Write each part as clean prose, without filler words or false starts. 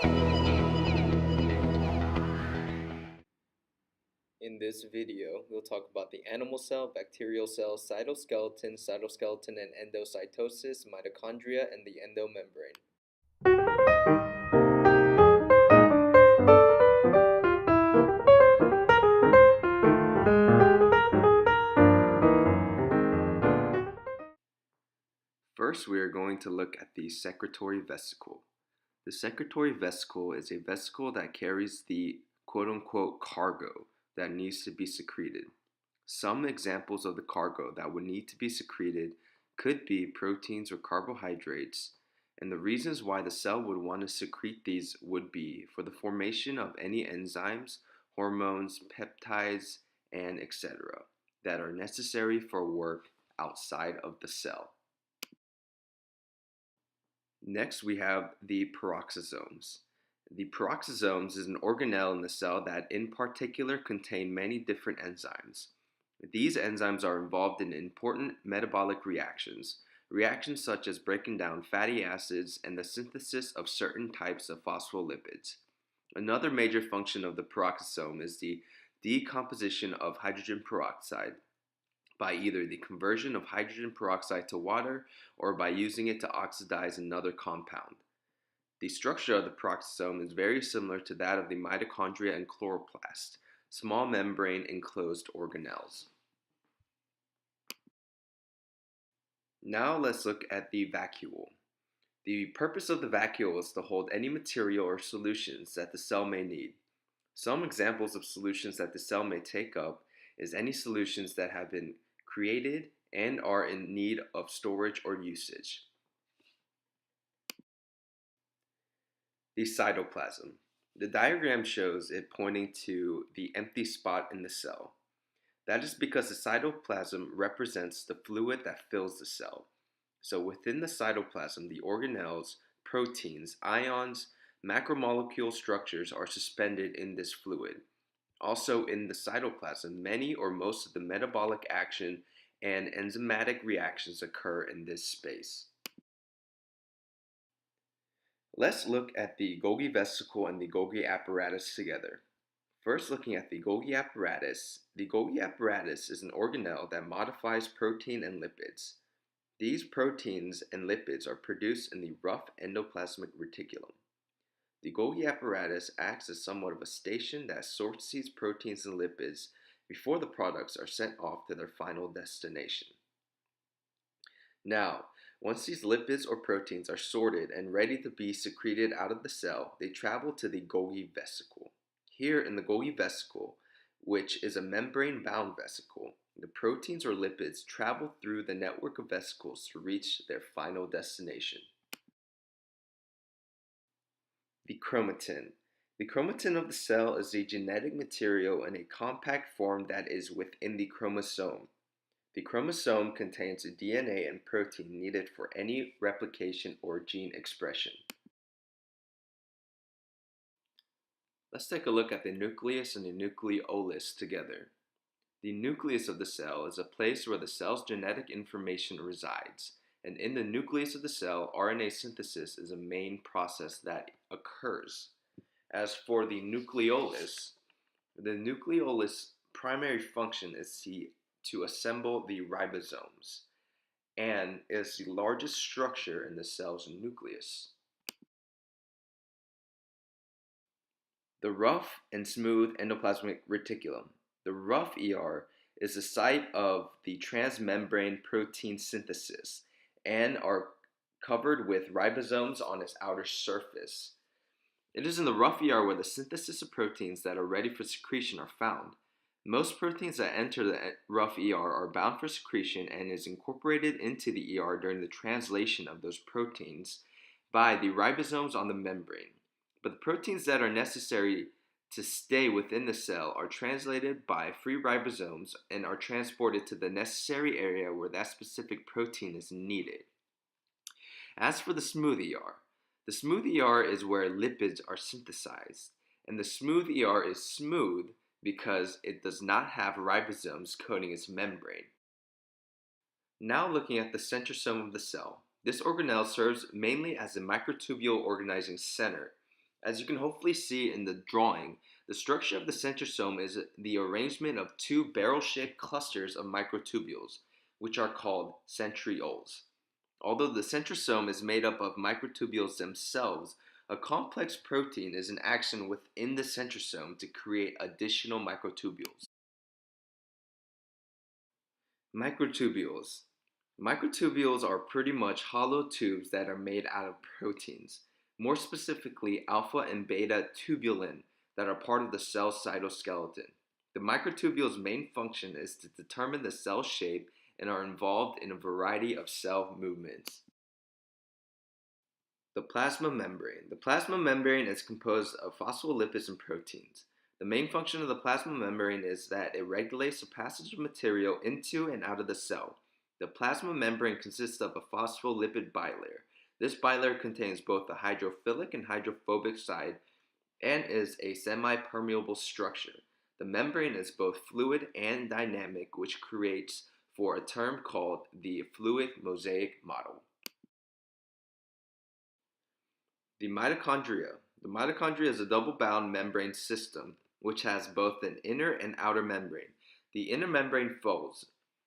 In this video, we'll talk about the animal cell, bacterial cell, cytoskeleton, and endocytosis, mitochondria, and the endomembrane. First, we are going to look at the secretory vesicle. The secretory vesicle is a vesicle that carries the quote-unquote cargo that needs to be secreted. Some examples of the cargo that would need to be secreted could be proteins or carbohydrates, and the reasons why the cell would want to secrete these would be for the formation of any enzymes, hormones, peptides, and etc. that are necessary for work outside of the cell. Next, we have the peroxisomes. The peroxisomes is an organelle in the cell that in particular contain many different enzymes. These enzymes are involved in important metabolic reactions, reactions such as breaking down fatty acids and the synthesis of certain types of phospholipids. Another major function of the peroxisome is the decomposition of hydrogen peroxide by either the conversion of hydrogen peroxide to water or by using it to oxidize another compound. The structure of the peroxisome is very similar to that of the mitochondria and chloroplast, small membrane enclosed organelles. Now let's look at the vacuole. The purpose of the vacuole is to hold any material or solutions that the cell may need. Some examples of solutions that the cell may take up is any solutions that have been created and are in need of storage or usage. The cytoplasm. The diagram shows it pointing to the empty spot in the cell. That is because the cytoplasm represents the fluid that fills the cell. So within the cytoplasm, the organelles, proteins, ions, macromolecule structures are suspended in this fluid. Also in the cytoplasm, many or most of the metabolic action and enzymatic reactions occur in this space. Let's look at the Golgi vesicle and the Golgi apparatus together. First, looking at the Golgi apparatus is an organelle that modifies protein and lipids. These proteins and lipids are produced in the rough endoplasmic reticulum. The Golgi apparatus acts as somewhat of a station that sorts these proteins and lipids before the products are sent off to their final destination. Now, once these lipids or proteins are sorted and ready to be secreted out of the cell, they travel to the Golgi vesicle. Here in the Golgi vesicle, which is a membrane-bound vesicle, the proteins or lipids travel through the network of vesicles to reach their final destination. The chromatin. The chromatin of the cell is the genetic material in a compact form that is within the chromosome. The chromosome contains the DNA and protein needed for any replication or gene expression. Let's take a look at the nucleus and the nucleolus together. The nucleus of the cell is a place where the cell's genetic information resides, and in the nucleus of the cell, RNA synthesis is a main process that occurs. As for the nucleolus primary function is to assemble the ribosomes and is the largest structure in the cell's nucleus. The rough and smooth endoplasmic reticulum. The rough ER is the site of the transmembrane protein synthesis and are covered with ribosomes on its outer surface. It is in the rough ER where the synthesis of proteins that are ready for secretion are found. Most proteins that enter the rough ER are bound for secretion and is incorporated into the ER during the translation of those proteins by the ribosomes on the membrane. But the proteins that are necessary to stay within the cell are translated by free ribosomes and are transported to the necessary area where that specific protein is needed. As for the smooth ER is where lipids are synthesized, and the smooth ER is smooth because it does not have ribosomes coating its membrane. Now looking at the centrosome of the cell. This organelle serves mainly as a microtubule organizing center. As you can hopefully see in the drawing, the structure of the centrosome is the arrangement of two barrel-shaped clusters of microtubules, which are called centrioles. Although the centrosome is made up of microtubules themselves, a complex protein is in action within the centrosome to create additional microtubules. Microtubules. Microtubules are pretty much hollow tubes that are made out of proteins, more specifically alpha and beta tubulin, that are part of the cell cytoskeleton. The microtubule's main function is to determine the cell shape and are involved in a variety of cell movements. The plasma membrane. The plasma membrane is composed of phospholipids and proteins. The main function of the plasma membrane is that it regulates the passage of material into and out of the cell. The plasma membrane consists of a phospholipid bilayer. This bilayer contains both the hydrophilic and hydrophobic side and is a semi-permeable structure. The membrane is both fluid and dynamic, which creates for a term called the fluid mosaic model. The mitochondria. The mitochondria is a double-bound membrane system which has both an inner and outer membrane. The inner membrane folds,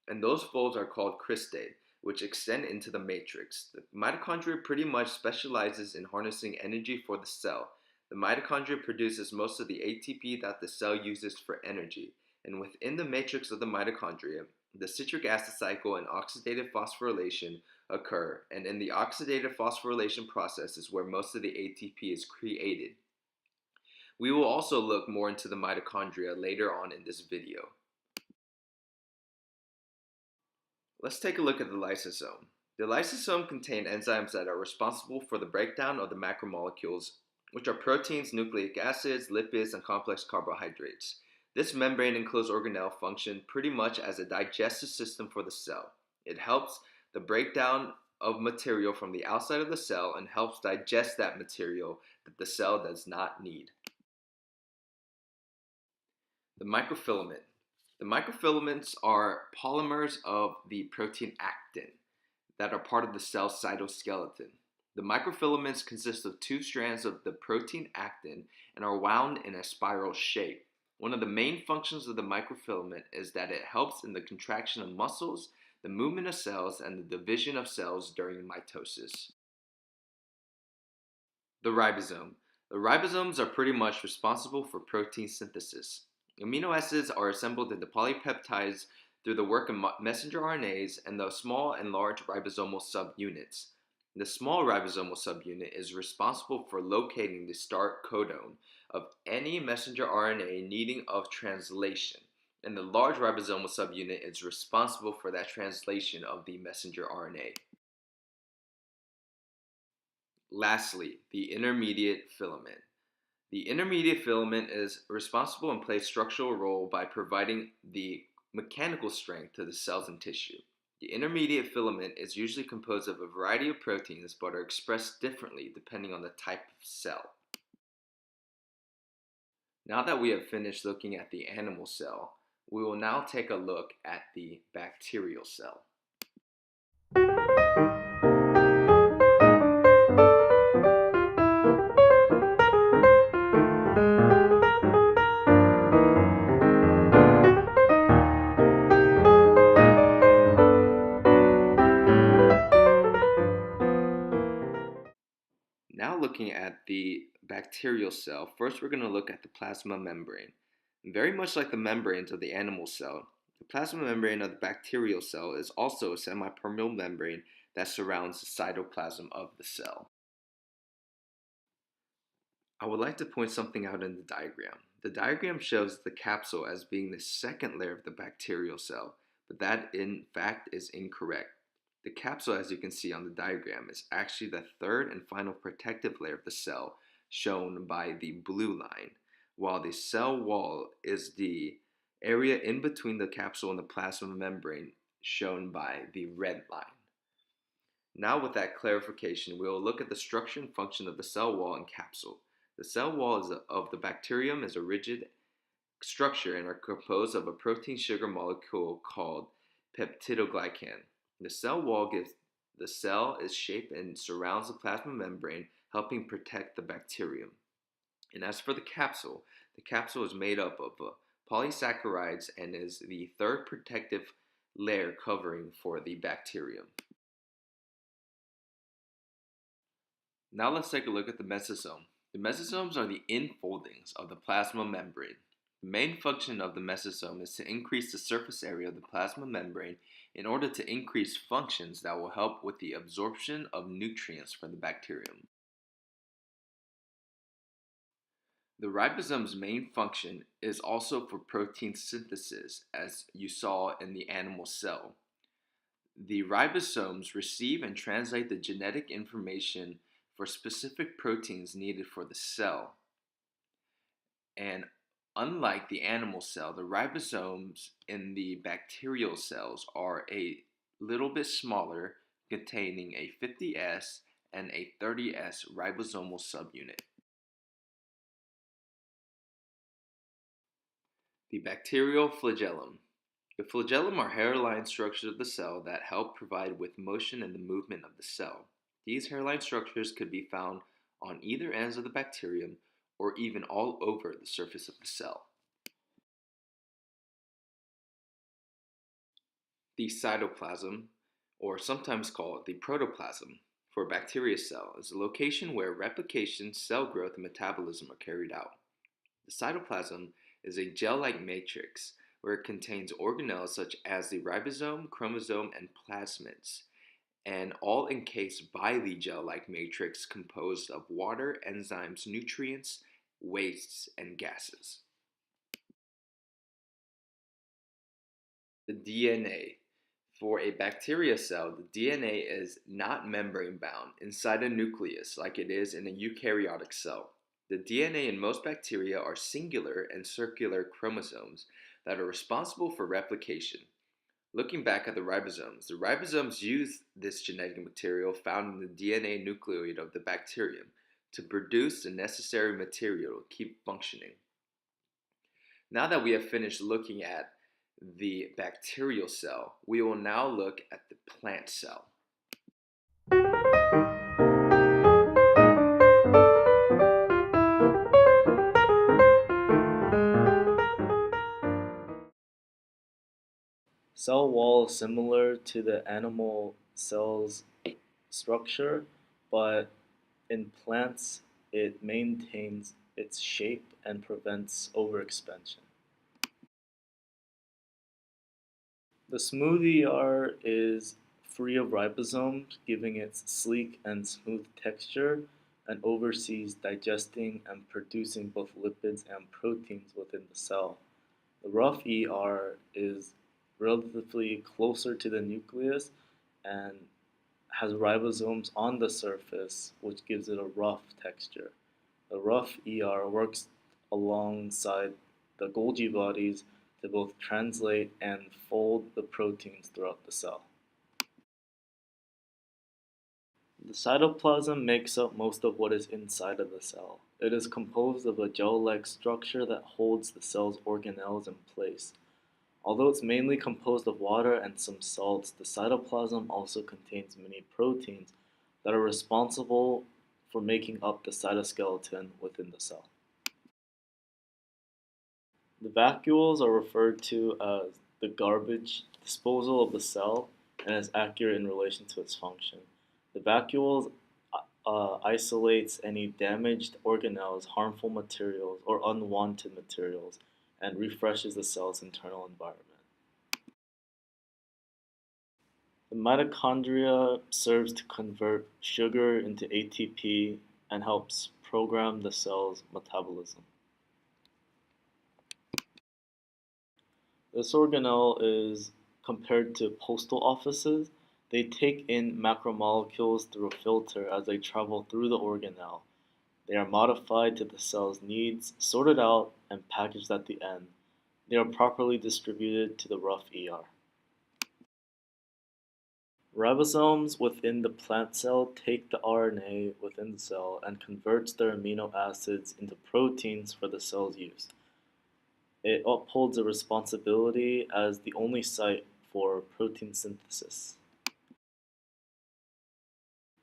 and those folds are called cristae, which extend into the matrix. The mitochondria pretty much specializes in harnessing energy for the cell. The mitochondria produces most of the ATP that the cell uses for energy, and within the matrix of the mitochondria, the citric acid cycle and oxidative phosphorylation occur, and in the oxidative phosphorylation process is where most of the ATP is created. We will also look more into the mitochondria later on in this video. Let's take a look at the lysosome. The lysosome contains enzymes that are responsible for the breakdown of the macromolecules, which are proteins, nucleic acids, lipids, and complex carbohydrates. This membrane-enclosed organelle functions pretty much as a digestive system for the cell. It helps the breakdown of material from the outside of the cell and helps digest that material that the cell does not need. The microfilament. The microfilaments are polymers of the protein actin that are part of the cell cytoskeleton. The microfilaments consist of two strands of the protein actin and are wound in a spiral shape. One of the main functions of the microfilament is that it helps in the contraction of muscles, the movement of cells, and the division of cells during mitosis. The ribosome. The ribosomes are pretty much responsible for protein synthesis. Amino acids are assembled into polypeptides through the work of messenger RNAs and the small and large ribosomal subunits. The small ribosomal subunit is responsible for locating the start codon of any messenger RNA needing of translation, and the large ribosomal subunit is responsible for that translation of the messenger RNA. Lastly, the intermediate filament. The intermediate filament is responsible and plays a structural role by providing the mechanical strength to the cells and tissue. The intermediate filament is usually composed of a variety of proteins but are expressed differently depending on the type of cell. Now that we have finished looking at the animal cell, we will now take a look at the bacterial cell. Now looking at the bacterial cell, first we're going to look at the plasma membrane. Very much like the membranes of the animal cell, the plasma membrane of the bacterial cell is also a semipermeable membrane that surrounds the cytoplasm of the cell. I would like to point something out in the diagram. The diagram shows the capsule as being the second layer of the bacterial cell, but that in fact is incorrect. The capsule, as you can see on the diagram, is actually the third and final protective layer of the cell, shown by the blue line, while the cell wall is the area in between the capsule and the plasma membrane, shown by the red line. Now with that clarification, we will look at the structure and function of the cell wall and capsule. The cell wall of the bacterium is a rigid structure and are composed of a protein sugar molecule called peptidoglycan. The cell wall gives the cell its shape and surrounds the plasma membrane, helping protect the bacterium. And as for the capsule is made up of polysaccharides and is the third protective layer covering for the bacterium. Now let's take a look at the mesosome. The mesosomes are the infoldings of the plasma membrane. The main function of the mesosome is to increase the surface area of the plasma membrane in order to increase functions that will help with the absorption of nutrients from the bacterium. The ribosome's main function is also for protein synthesis, as you saw in the animal cell. The ribosomes receive and translate the genetic information for specific proteins needed for the cell. And unlike the animal cell, the ribosomes in the bacterial cells are a little bit smaller, containing a 50S and a 30S ribosomal subunit. The bacterial flagellum. The flagellum are hairline structures of the cell that help provide with motion and the movement of the cell. These hairline structures could be found on either ends of the bacterium or even all over the surface of the cell. The cytoplasm, or sometimes called the protoplasm, for a bacteria cell is a location where replication, cell growth, and metabolism are carried out. The cytoplasm is a gel-like matrix where it contains organelles such as the ribosome, chromosome, and plasmids, and all encased by the gel-like matrix composed of water, enzymes, nutrients, wastes, and gases. The DNA. For a bacteria cell, the DNA is not membrane bound inside a nucleus like it is in a eukaryotic cell. The DNA in most bacteria are singular and circular chromosomes that are responsible for replication. Looking back at the ribosomes use this genetic material found in the DNA nucleoid of the bacterium to produce the necessary material to keep functioning. Now that we have finished looking at the bacterial cell, we will now look at the plant cell. Cell wall is similar to the animal cell's structure, but in plants it maintains its shape and prevents overexpansion. The smooth ER is free of ribosomes, giving it sleek and smooth texture, and oversees digesting and producing both lipids and proteins within the cell. The rough ER is relatively closer to the nucleus and has ribosomes on the surface, which gives it a rough texture. The rough ER works alongside the Golgi bodies to both translate and fold the proteins throughout the cell. The cytoplasm makes up most of what is inside of the cell. It is composed of a gel-like structure that holds the cell's organelles in place. Although it's mainly composed of water and some salts, the cytoplasm also contains many proteins that are responsible for making up the cytoskeleton within the cell. The vacuoles are referred to as the garbage disposal of the cell and is accurate in relation to its function. The vacuoles isolates any damaged organelles, harmful materials, or unwanted materials, and refreshes the cell's internal environment. The mitochondria serves to convert sugar into ATP and helps program the cell's metabolism. This organelle is compared to postal offices. They take in macromolecules through a filter as they travel through the organelle. They are modified to the cell's needs, sorted out, and packaged at the end. They are properly distributed to the rough ER. Ribosomes within the plant cell take the RNA within the cell and converts their amino acids into proteins for the cell's use. It upholds a responsibility as the only site for protein synthesis.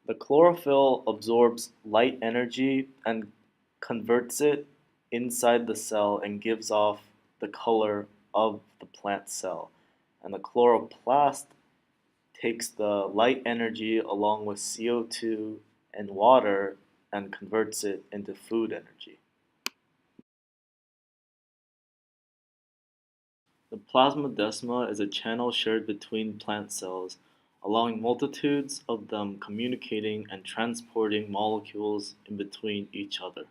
The chlorophyll absorbs light energy and converts it inside the cell and gives off the color of the plant cell. And the chloroplast takes the light energy along with CO2 and water and converts it into food energy. The plasmodesma is a channel shared between plant cells, allowing multitudes of them communicating and transporting molecules in between each other.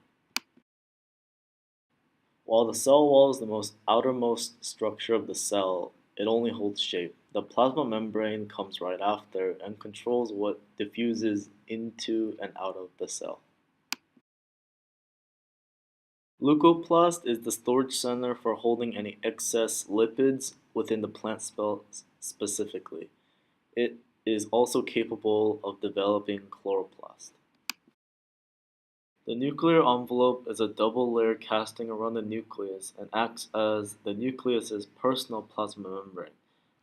While the cell wall is the most outermost structure of the cell, it only holds shape. The plasma membrane comes right after and controls what diffuses into and out of the cell. Leucoplast is the storage center for holding any excess lipids within the plant cell specifically. It is also capable of developing chloroplast. The nuclear envelope is a double-layer casting around the nucleus and acts as the nucleus's personal plasma membrane,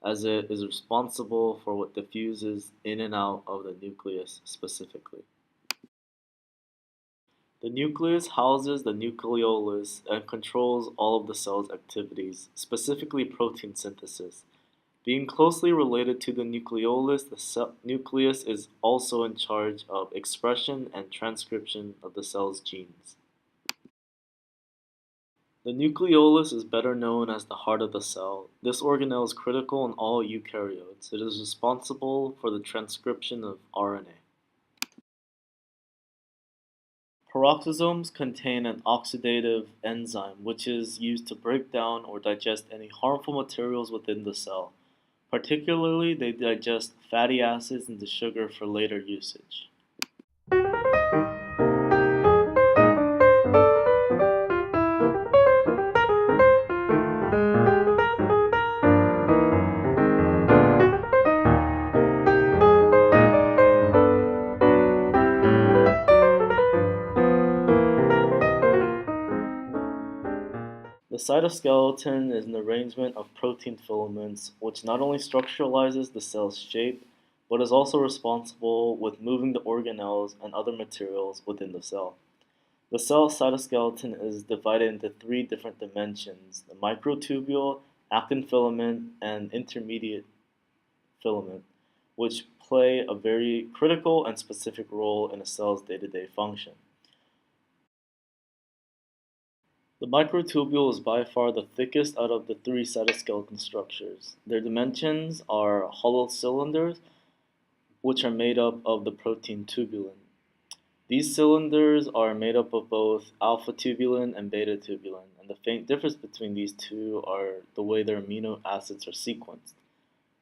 as it is responsible for what diffuses in and out of the nucleus specifically. The nucleus houses the nucleolus and controls all of the cell's activities, specifically protein synthesis. Being closely related to the nucleolus, the nucleus is also in charge of expression and transcription of the cell's genes. The nucleolus is better known as the heart of the cell. This organelle is critical in all eukaryotes. It is responsible for the transcription of RNA. Peroxisomes contain an oxidative enzyme which is used to break down or digest any harmful materials within the cell. Particularly, they digest fatty acids into sugar for later usage. The cytoskeleton is an arrangement of protein filaments which not only structuralizes the cell's shape, but is also responsible with moving the organelles and other materials within the cell. The cell cytoskeleton is divided into three different dimensions: the microtubule, actin filament, and intermediate filament, which play a very critical and specific role in a cell's day-to-day function. The microtubule is by far the thickest out of the three cytoskeleton structures. Their dimensions are hollow cylinders, which are made up of the protein tubulin. These cylinders are made up of both alpha tubulin and beta tubulin, and the faint difference between these two are the way their amino acids are sequenced.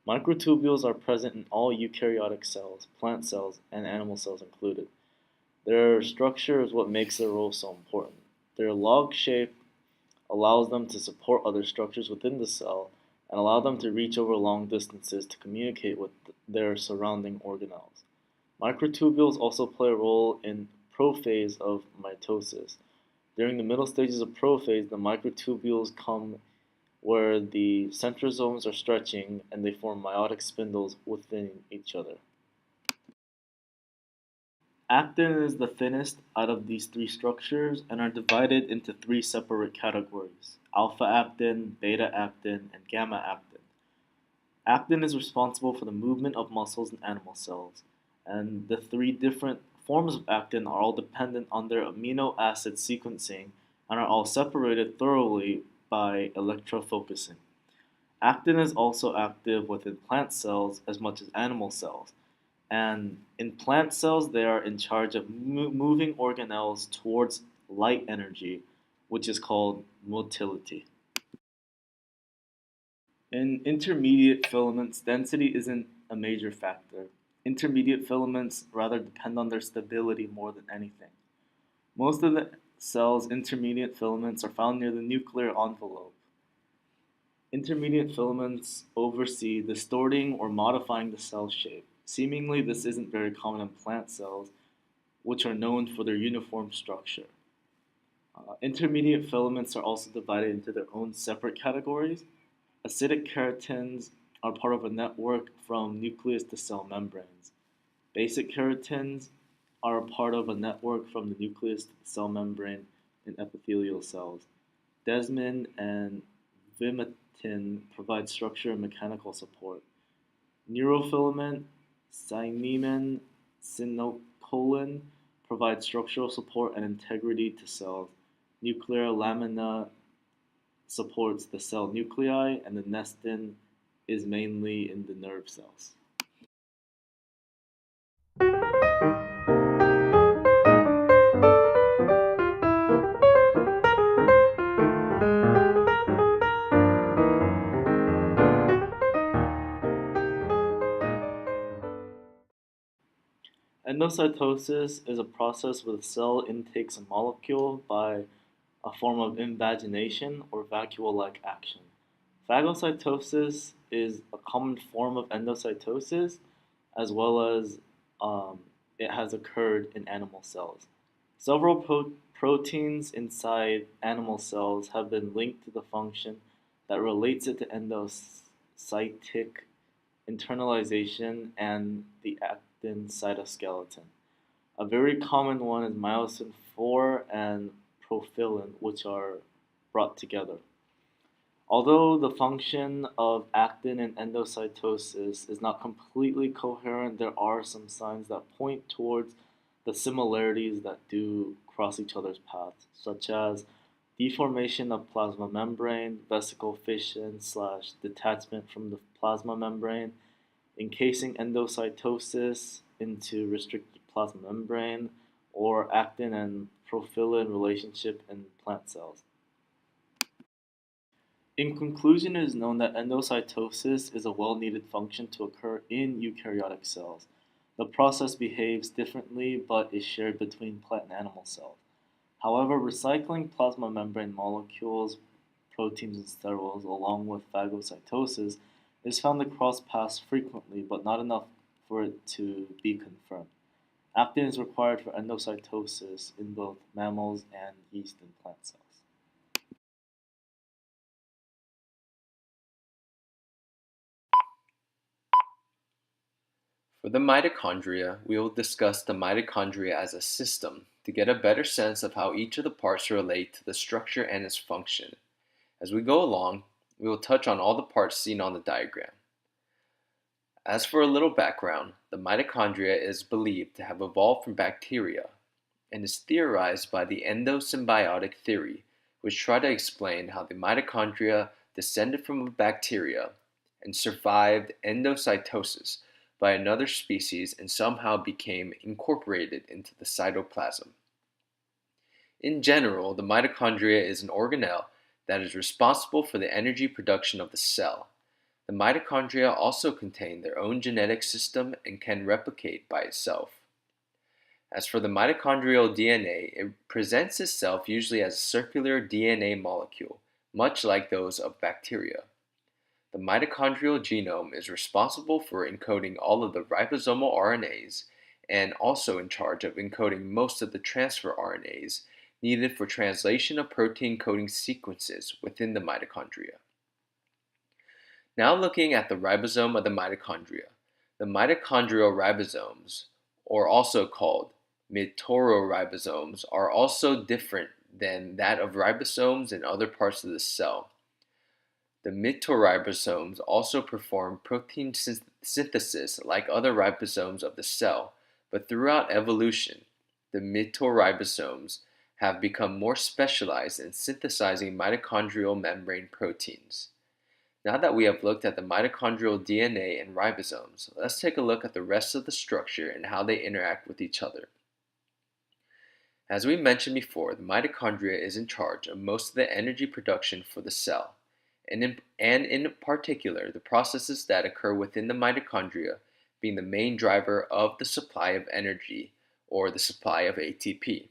Microtubules are present in all eukaryotic cells, plant cells, and animal cells included. Their structure is what makes their role so important. Their log shape allows them to support other structures within the cell and allow them to reach over long distances to communicate with their surrounding organelles. Microtubules also play a role in prophase of mitosis. During the middle stages of prophase, the microtubules come where the centrosomes are stretching and they form meiotic spindles within each other. Actin is the thinnest out of these three structures and are divided into three separate categories: alpha actin, beta actin, and gamma actin. Actin is responsible for the movement of muscles in animal cells, and the three different forms of actin are all dependent on their amino acid sequencing and are all separated thoroughly by electrofocusing. Actin is also active within plant cells as much as animal cells, and in plant cells, they are in charge of moving organelles towards light energy, which is called motility. In intermediate filaments, density isn't a major factor. Intermediate filaments rather depend on their stability more than anything. Most of the cell's intermediate filaments are found near the nuclear envelope. Intermediate filaments oversee distorting or modifying the cell shape. Seemingly, this isn't very common in plant cells, which are known for their uniform structure. Intermediate filaments are also divided into their own separate categories. Acidic keratins are part of a network from nucleus to cell membranes. Basic keratins are a part of a network from the nucleus to the cell membrane, in epithelial cells. Desmin and vimentin provide structure and mechanical support. Neurofilament, cysteamine, cyanocolin provide structural support and integrity to cells. Nuclear lamina supports the cell nuclei, and the nestin is mainly in the nerve cells. Endocytosis is a process where the cell intakes a molecule by a form of invagination or vacuole-like action. Phagocytosis is a common form of endocytosis, as well as um, it has occurred in animal cells. Several proteins inside animal cells have been linked to the function that relates it to endocytic internalization and the actin cytoskeleton. A very common one is myosin 4 and profilin, which are brought together. Although the function of actin in endocytosis is not completely coherent, there are some signs that point towards the similarities that do cross each other's paths, such as deformation of plasma membrane, vesicle fission / detachment from the plasma membrane, encasing endocytosis into restricted plasma membrane, or actin and profilin relationship in plant cells. In conclusion, it is known that endocytosis is a well needed function to occur in eukaryotic cells. The process behaves differently but is shared between plant and animal cells. However, recycling plasma membrane molecules, proteins, and sterols along with phagocytosis is found to cross paths frequently, but not enough for it to be confirmed. Actin is required for endocytosis in both mammals and yeast in plant cells. For the mitochondria, we will discuss the mitochondria as a system to get a better sense of how each of the parts relate to the structure and its function. As we go along, we will touch on all the parts seen on the diagram. As for a little background, the mitochondria is believed to have evolved from bacteria and is theorized by the endosymbiotic theory, which try to explain how the mitochondria descended from a bacteria and survived endocytosis by another species and somehow became incorporated into the cytoplasm. In general, the mitochondria is an organelle that is responsible for the energy production of the cell. The mitochondria also contain their own genetic system and can replicate by itself. As for the mitochondrial DNA, it presents itself usually as a circular DNA molecule, much like those of bacteria. The mitochondrial genome is responsible for encoding all of the ribosomal RNAs and also in charge of encoding most of the transfer RNAs needed for translation of protein coding sequences within the mitochondria. Now looking at the ribosome of the mitochondria. The mitochondrial ribosomes, or also called mitokondrial are also different than that of ribosomes in other parts of the cell. The mitokondrial also perform protein synthesis like other ribosomes of the cell, but throughout evolution, the mitokondrial have become more specialized in synthesizing mitochondrial membrane proteins. Now that we have looked at the mitochondrial DNA and ribosomes, let's take a look at the rest of the structure and how they interact with each other. As we mentioned before, the mitochondria is in charge of most of the energy production for the cell, and in particular, the processes that occur within the mitochondria being the main driver of the supply of energy, or the supply of ATP.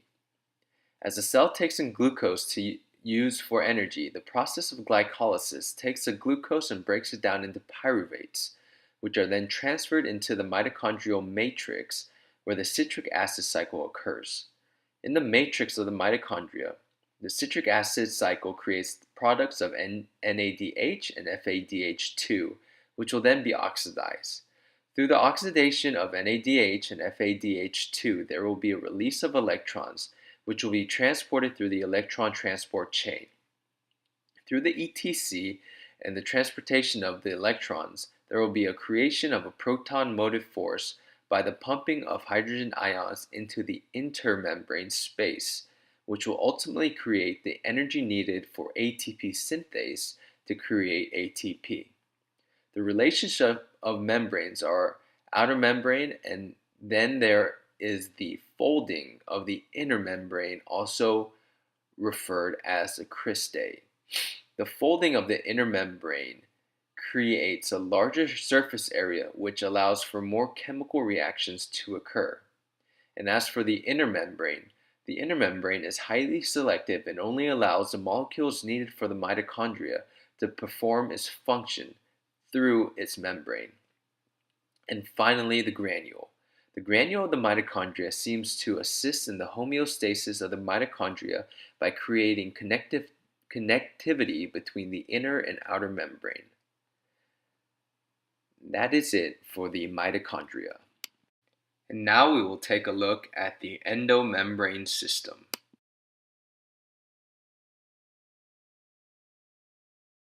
As the cell takes in glucose to use for energy, the process of glycolysis takes the glucose and breaks it down into pyruvates, which are then transferred into the mitochondrial matrix where the citric acid cycle occurs. In the matrix of the mitochondria, the citric acid cycle creates products of NADH and FADH2, which will then be oxidized. Through the oxidation of NADH and FADH2, there will be a release of electrons, which will be transported through the electron transport chain. Through the ETC and the transportation of the electrons, there will be a creation of a proton motive force by the pumping of hydrogen ions into the intermembrane space, which will ultimately create the energy needed for ATP synthase to create ATP. The relationship of membranes are outer membrane, and then there is the folding of the inner membrane, also referred as a cristae. The folding of the inner membrane creates a larger surface area, which allows for more chemical reactions to occur. And as for the inner membrane is highly selective and only allows the molecules needed for the mitochondria to perform its function through its membrane. And finally, the granule. The granule of the mitochondria seems to assist in the homeostasis of the mitochondria by creating connectivity between the inner and outer membrane. That is it for the mitochondria. And now we will take a look at the endomembrane system.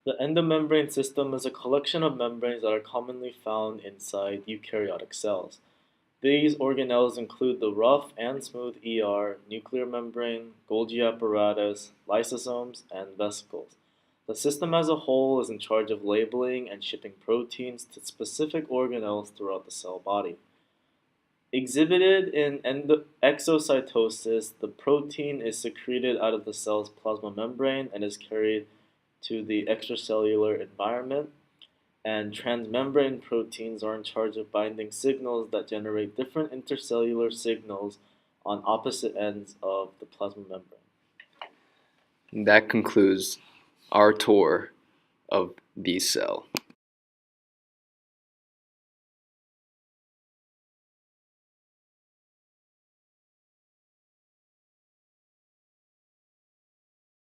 The endomembrane system is a collection of membranes that are commonly found inside eukaryotic cells. These organelles include the rough and smooth nuclear membrane, Golgi apparatus, lysosomes, and vesicles. The system as a whole is in charge of labeling and shipping proteins to specific organelles throughout the cell body. Exhibited in exocytosis, the protein is secreted out of the cell's plasma membrane and is carried to the extracellular environment, and transmembrane proteins are in charge of binding signals that generate different intercellular signals on opposite ends of the plasma membrane. That concludes our tour of the cell.